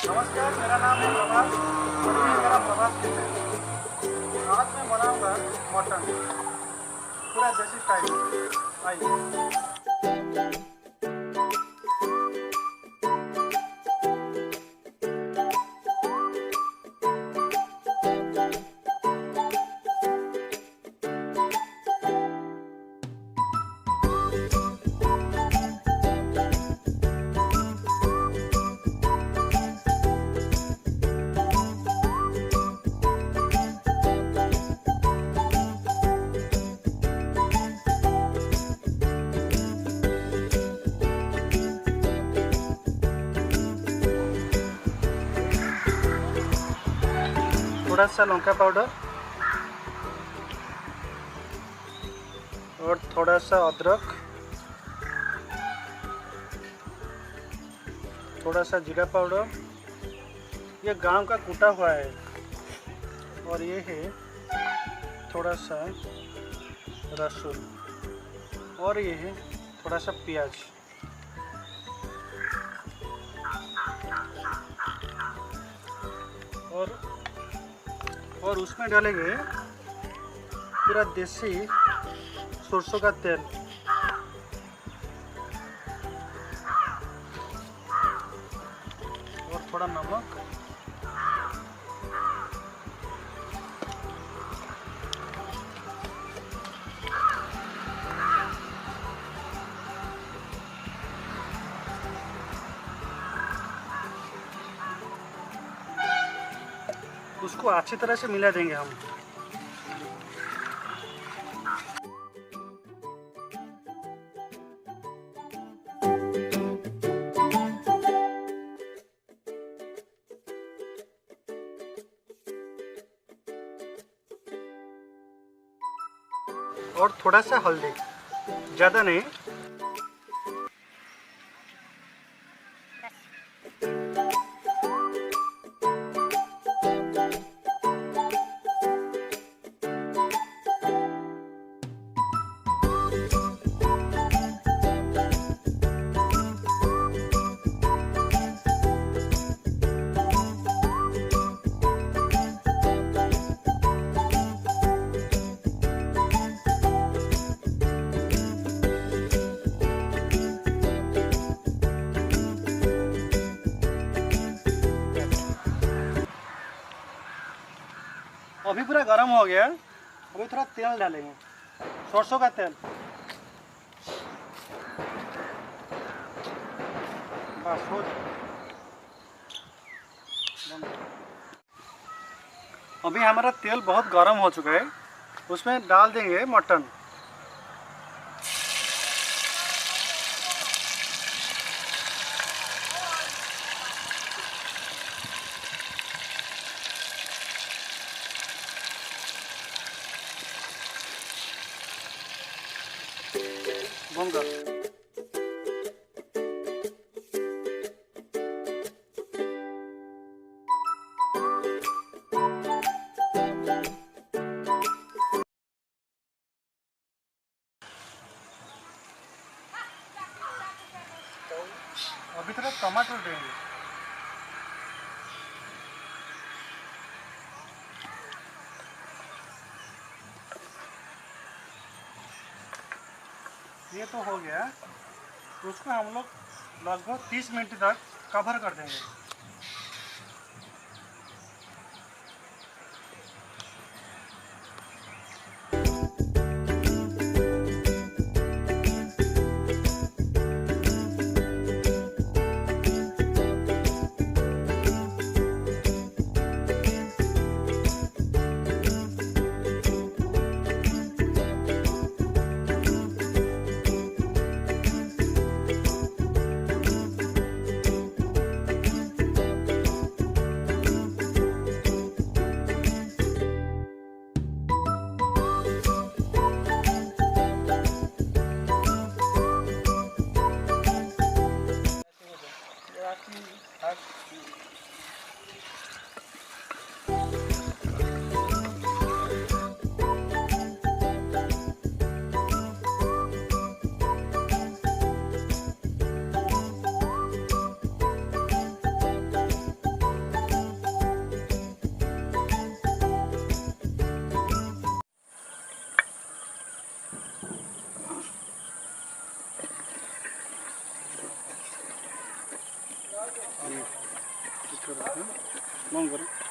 नमस्कार, मेरा नाम है प्रभास और ये मेरा प्रभास किचन। आज मैं बनाऊंगा मटन पूरा देसी स्टाइल में। आइए। थोड़ा सा लौंगा पाउडर और थोड़ा सा अदरक, थोड़ा सा जीरा पाउडर, ये गांव का कूटा हुआ है, और ये है थोड़ा सा लहसुन, और ये है थोड़ा सा प्याज। और उसमें डालेंगे पूरा देसी सरसों का तेल, और थोड़ा नमक, उसको अच्छी तरह से मिला देंगे हम। और थोड़ा सा हल्दी, ज़्यादा नहीं। अभी पूरा गर्म हो गया, अभी थोड़ा तेल डालेंगे, सरसों का तेल। बस हो जाए। अभी हमारा तेल बहुत गर्म हो चुका है, उसमें डाल देंगे मटन। भूंगा अभी थोड़ा टमाटर देंगे। ये तो हो गया, उसको हम लोग लगभग 30 मिनट तक कवर कर देंगे। बंद करो।